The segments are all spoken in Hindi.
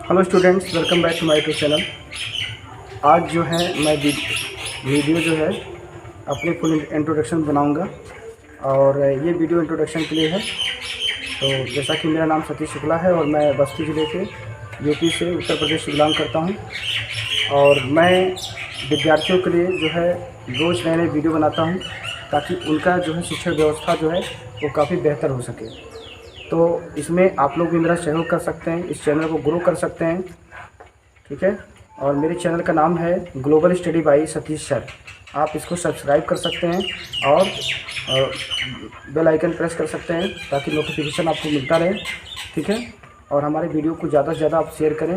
Hello students, welcome back to my YouTube channel. आज जो है मैं वीडियो जो है अपनी फुल इंट्रोडक्शन बनाऊंगा और ये वीडियो इंट्रोडक्शन के लिए है। तो जैसा कि मेरा नाम सतीश शुक्ला है और मैं बस्ती ज़िले के यूपी से उत्तर प्रदेश से बिलोंग करता हूं और मैं विद्यार्थियों के लिए जो है रोज़ नए नए वीडियो बनाता हूं ताकि उनका जो है शिक्षा व्यवस्था जो है वो काफ़ी बेहतर हो सके। तो इसमें आप लोग भी मेरा सहयोग कर सकते हैं, इस चैनल को ग्रो कर सकते हैं, ठीक है। और मेरे चैनल का नाम है global study bye Satish sir. आप इसको सब्सक्राइब कर सकते हैं और बेल आइकन प्रेस कर सकते हैं ताकि नोटिफिकेशन आपको मिलता रहे, ठीक है। और हमारे वीडियो को ज़्यादा से ज़्यादा आप शेयर करें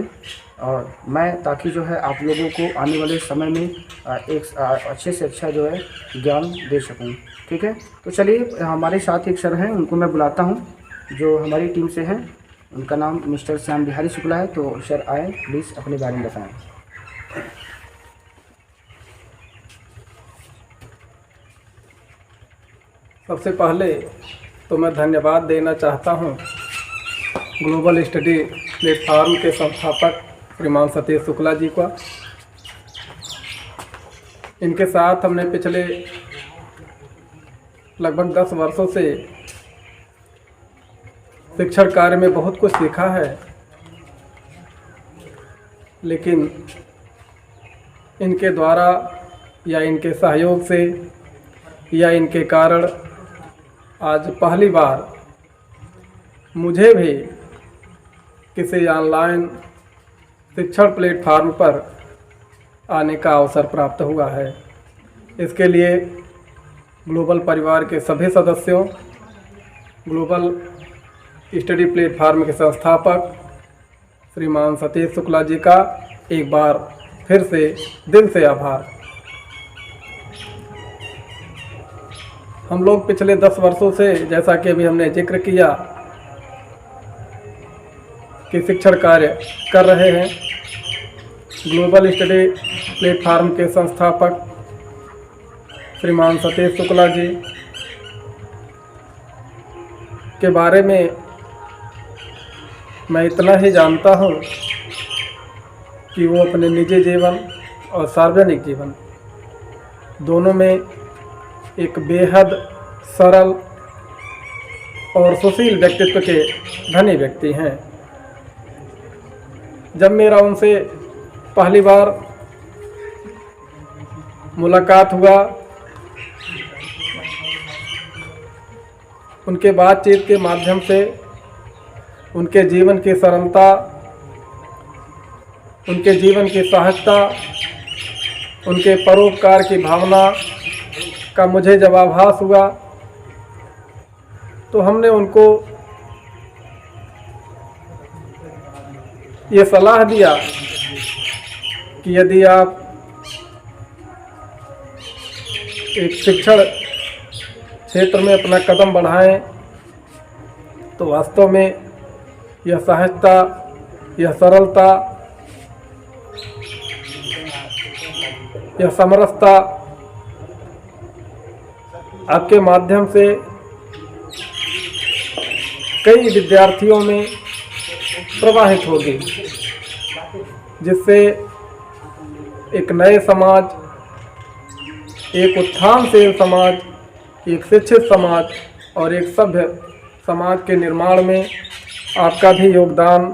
और मैं ताकि जो है आप लोगों को आने वाले समय में एक अच्छे से अच्छा जो है ज्ञान दे सकूं, ठीक है। तो चलिए, हमारे साथ एक सर हैं, उनको मैं बुलाता हूं जो हमारी टीम से हैं। उनका नाम मिस्टर श्याम बिहारी शुक्ला है। तो सर आए, प्लीज़ अपने बारे में बताएं। सबसे पहले तो मैं धन्यवाद देना चाहता हूं ग्लोबल स्टडी प्लेटफार्म के संस्थापक श्रीमान सतीश शुक्ला जी का। इनके साथ हमने पिछले लगभग 10 वर्षों से शिक्षण कार्य में बहुत कुछ सीखा है, लेकिन इनके द्वारा या इनके सहयोग से या इनके कारण आज पहली बार मुझे भी किसी ऑनलाइन शिक्षण प्लेटफार्म पर आने का अवसर प्राप्त हुआ है। इसके लिए ग्लोबल परिवार के सभी सदस्यों, ग्लोबल स्टडी प्लेटफार्म के संस्थापक श्रीमान सतीश शुक्ला जी का एक बार फिर से दिल से आभार। हम लोग पिछले 10 वर्षों से, जैसा कि अभी हमने जिक्र किया, कि शिक्षण कार्य कर रहे हैं। ग्लोबल स्टडी प्लेटफार्म के संस्थापक श्रीमान सतीश शुक्ला जी के बारे में मैं इतना ही जानता हूं कि वो अपने निजी जीवन और सार्वजनिक जीवन दोनों में एक बेहद सरल और सुशील व्यक्तित्व के धनी व्यक्ति हैं। जब मेरा उनसे पहली बार मुलाकात हुआ, उनके बातचीत के माध्यम से उनके जीवन की सरलता, उनके जीवन की सहजता, उनके परोपकार की भावना का मुझे जब आभास हुआ तो हमने उनको ये सलाह दिया कि यदि आप एक शिक्षण क्षेत्र में अपना कदम बढ़ाएं तो वास्तव में यह सहजता, यह सरलता, यह समरसता आपके माध्यम से कई विद्यार्थियों में प्रवाहित होगी, जिससे एक नए समाज, एक उत्थानशील समाज, एक शिक्षित समाज और एक सभ्य समाज के निर्माण में आपका भी योगदान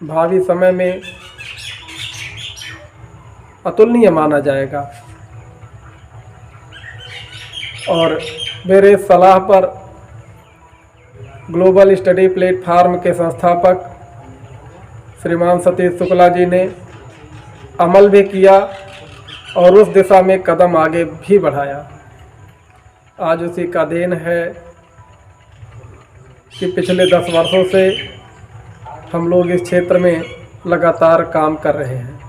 भावी समय में अतुलनीय माना जाएगा। और मेरे सलाह पर ग्लोबल स्टडी प्लेटफार्म के संस्थापक श्रीमान सतीश शुक्ला जी ने अमल भी किया और उस दिशा में कदम आगे भी बढ़ाया। आज उसी का देन है कि पिछले 10 वर्षों से हम लोग इस क्षेत्र में लगातार काम कर रहे हैं।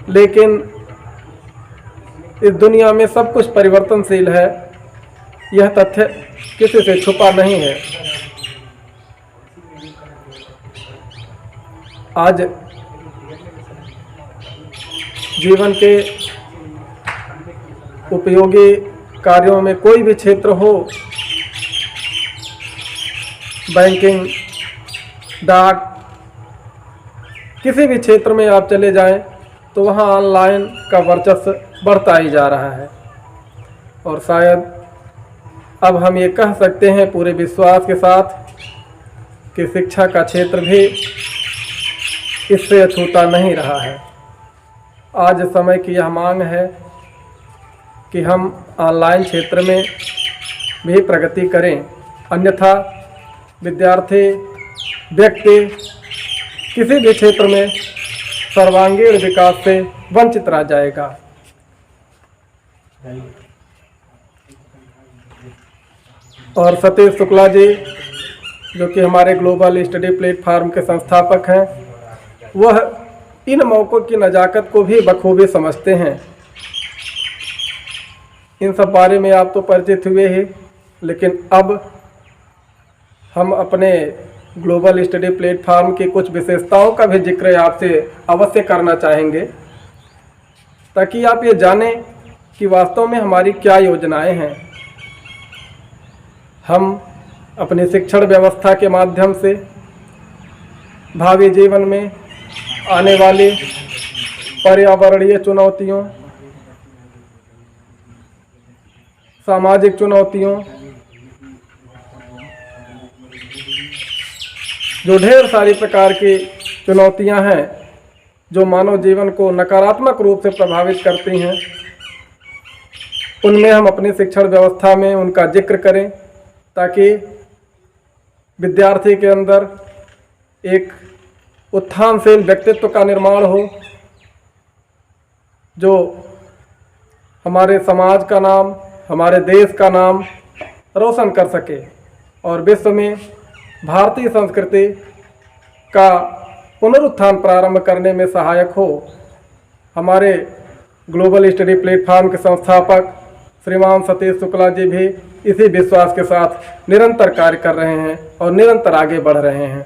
लेकिन इस दुनिया में सब कुछ परिवर्तनशील है, यह तथ्य किसी से छुपा नहीं है। आज जीवन के उपयोगी कार्यों में कोई भी क्षेत्र हो, बैंकिंग, डाक, किसी भी क्षेत्र में आप चले जाएं तो वहाँ ऑनलाइन का वर्चस्व बढ़ता ही जा रहा है। और शायद अब हम ये कह सकते हैं पूरे विश्वास के साथ कि शिक्षा का क्षेत्र भी इससे अछूता नहीं रहा है। आज समय की यह मांग है कि हम ऑनलाइन क्षेत्र में भी प्रगति करें, अन्यथा विद्यार्थी व्यक्ति किसी भी क्षेत्र में सर्वांगीण विकास से वंचित रह जाएगा। और सतीश शुक्ला जी, जो कि हमारे ग्लोबल स्टडी प्लेटफार्म के संस्थापक हैं, वह इन मौक़ों की नज़ाकत को भी बखूबी समझते हैं। इन सब बारे में आप तो परिचित हुए ही, लेकिन अब हम अपने ग्लोबल स्टडी प्लेटफार्म की कुछ विशेषताओं का भी जिक्र आपसे अवश्य करना चाहेंगे, ताकि आप ये जानें कि वास्तव में हमारी क्या योजनाएं हैं। हम अपनी शिक्षण व्यवस्था के माध्यम से भावी जीवन में आने वाली पर्यावरणीय चुनौतियों, सामाजिक चुनौतियों, जो ढेर सारी प्रकार की चुनौतियां हैं जो मानव जीवन को नकारात्मक रूप से प्रभावित करती हैं, उनमें हम अपनी शिक्षण व्यवस्था में उनका जिक्र करें, ताकि विद्यार्थी के अंदर एक उत्थानशील व्यक्तित्व का निर्माण हो, जो हमारे समाज का नाम, हमारे देश का नाम रोशन कर सके और विश्व में भारतीय संस्कृति का पुनरुत्थान प्रारंभ करने में सहायक हो। हमारे ग्लोबल स्टडी प्लेटफार्म के संस्थापक श्रीमान सतीश शुक्ला जी भी इसी विश्वास के साथ निरंतर कार्य कर रहे हैं और निरंतर आगे बढ़ रहे हैं।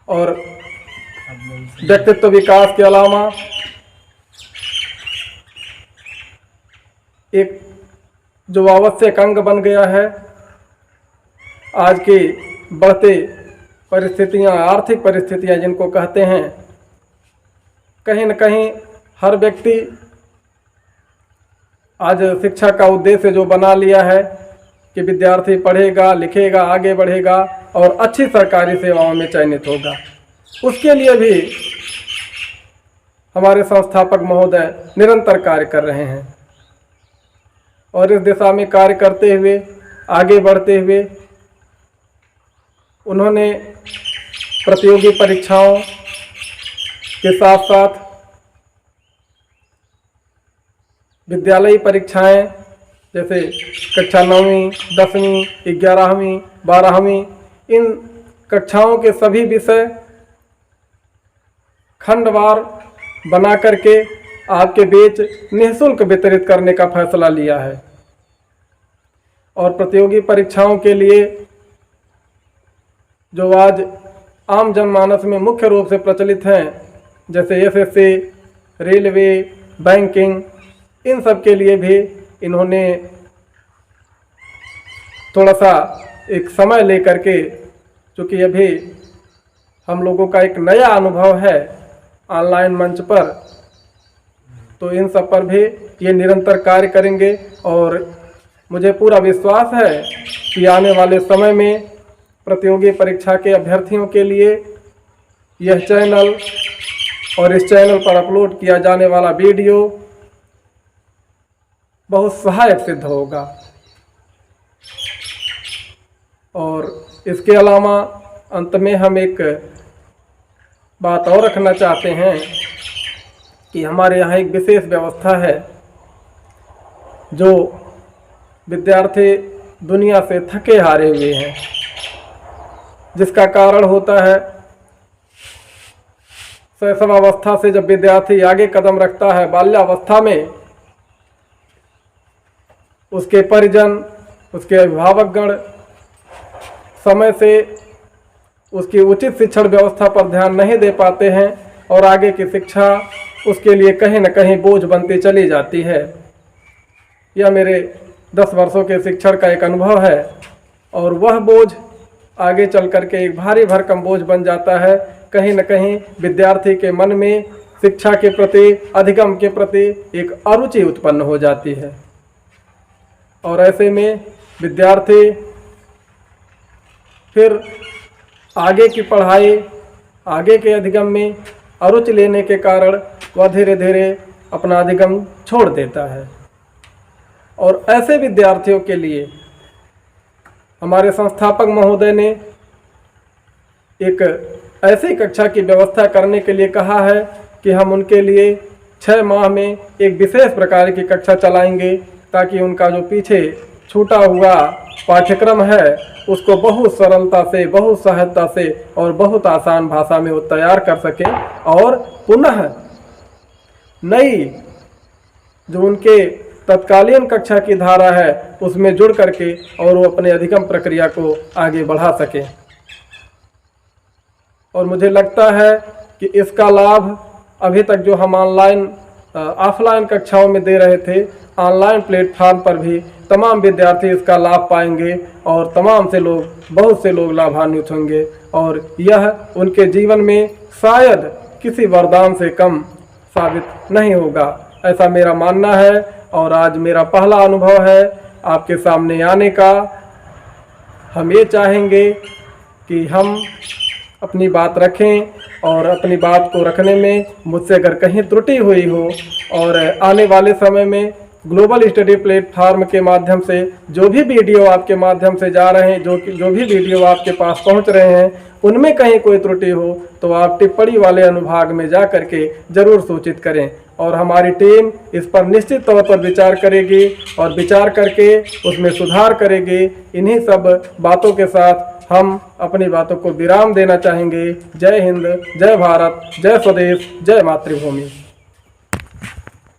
और व्यक्तित्व विकास के अलावा एक जो आवश्यक अंग बन गया है आज की बढ़ती परिस्थितियां, आर्थिक परिस्थितियां जिनको कहते हैं, कहीं न कहीं हर व्यक्ति आज शिक्षा का उद्देश्य जो बना लिया है कि विद्यार्थी पढ़ेगा, लिखेगा, आगे बढ़ेगा और अच्छी सरकारी सेवाओं में चयनित होगा, उसके लिए भी हमारे संस्थापक महोदय निरंतर कार्य कर रहे हैं। और इस दिशा में कार्य करते हुए, आगे बढ़ते हुए, उन्होंने प्रतियोगी परीक्षाओं के साथ साथ विद्यालयी परीक्षाएं जैसे कक्षा 9वीं, 10वीं, 11वीं, 12वीं, इन कक्षाओं के सभी विषय खंडवार बना करके आपके बीच निःशुल्क वितरित करने का फैसला लिया है। और प्रतियोगी परीक्षाओं के लिए जो आज आम जनमानस में मुख्य रूप से प्रचलित हैं, जैसे एसएससी, रेलवे, बैंकिंग, इन सब के लिए भी इन्होंने थोड़ा सा एक समय लेकर के, चूँकि अभी हम लोगों का एक नया अनुभव है ऑनलाइन मंच पर, तो इन सब पर भी ये निरंतर कार्य करेंगे। और मुझे पूरा विश्वास है कि आने वाले समय में प्रतियोगी परीक्षा के अभ्यर्थियों के लिए यह चैनल और इस चैनल पर अपलोड किया जाने वाला वीडियो बहुत सहायक सिद्ध होगा। और इसके अलावा अंत में हम एक बात और रखना चाहते हैं कि हमारे यहाँ एक विशेष व्यवस्था है, जो विद्यार्थी दुनिया से थके हारे हुए हैं, जिसका कारण होता है शैशवावस्था से जब विद्यार्थी आगे कदम रखता है, बाल्यावस्था में उसके परिजन, उसके अभिभावकगण समय से उसकी उचित शिक्षण व्यवस्था पर ध्यान नहीं दे पाते हैं और आगे की शिक्षा उसके लिए कहीं न कहीं बोझ बनती चली जाती है। यह मेरे 10 वर्षों के शिक्षण का एक अनुभव है और वह बोझ आगे चल कर के एक भारी भरकम बोझ बन जाता है। कहीं न कहीं विद्यार्थी के मन में शिक्षा के प्रति, अधिगम के प्रति एक अरुचि उत्पन्न हो जाती है और ऐसे में विद्यार्थी फिर आगे की पढ़ाई, आगे के अधिगम में अरुचि लेने के कारण वह धीरे धीरे अपना अधिगम छोड़ देता है। और ऐसे विद्यार्थियों के लिए हमारे संस्थापक महोदय ने एक ऐसी कक्षा की व्यवस्था करने के लिए कहा है कि हम उनके लिए 6 माह में एक विशेष प्रकार की कक्षा चलाएंगे, ताकि उनका जो पीछे छूटा हुआ पाठ्यक्रम है उसको बहुत सरलता से, बहुत सहजता से और बहुत आसान भाषा में वो तैयार कर सके और पुनः नई जो उनके तत्कालीन कक्षा की धारा है उसमें जुड़ करके और वो अपने अधिगम प्रक्रिया को आगे बढ़ा सके। और मुझे लगता है कि इसका लाभ अभी तक जो हम ऑफलाइन कक्षाओं में दे रहे थे, ऑनलाइन प्लेटफॉर्म पर भी तमाम विद्यार्थी इसका लाभ पाएंगे और बहुत से लोग लाभान्वित होंगे और यह उनके जीवन में शायद किसी वरदान से कम साबित नहीं होगा, ऐसा मेरा मानना है। और आज मेरा पहला अनुभव है आपके सामने आने का। हम ये चाहेंगे कि हम अपनी बात रखें और अपनी बात को रखने में मुझसे अगर कहीं त्रुटि हुई हो और आने वाले समय में ग्लोबल स्टडी प्लेटफार्म के माध्यम से जो भी वीडियो आपके माध्यम से जा रहे हैं, जो भी वीडियो आपके पास पहुंच रहे हैं, उनमें कहीं कोई त्रुटि हो तो आप टिप्पणी वाले अनुभाग में जा करके ज़रूर सूचित करें और हमारी टीम इस पर निश्चित तौर पर विचार करेगी और विचार करके उसमें सुधार करेगी। इन्हीं सब बातों के साथ हम अपनी बातों को विराम देना चाहेंगे। जय हिंद, जय भारत, जय स्वदेश, जय मातृभूमि।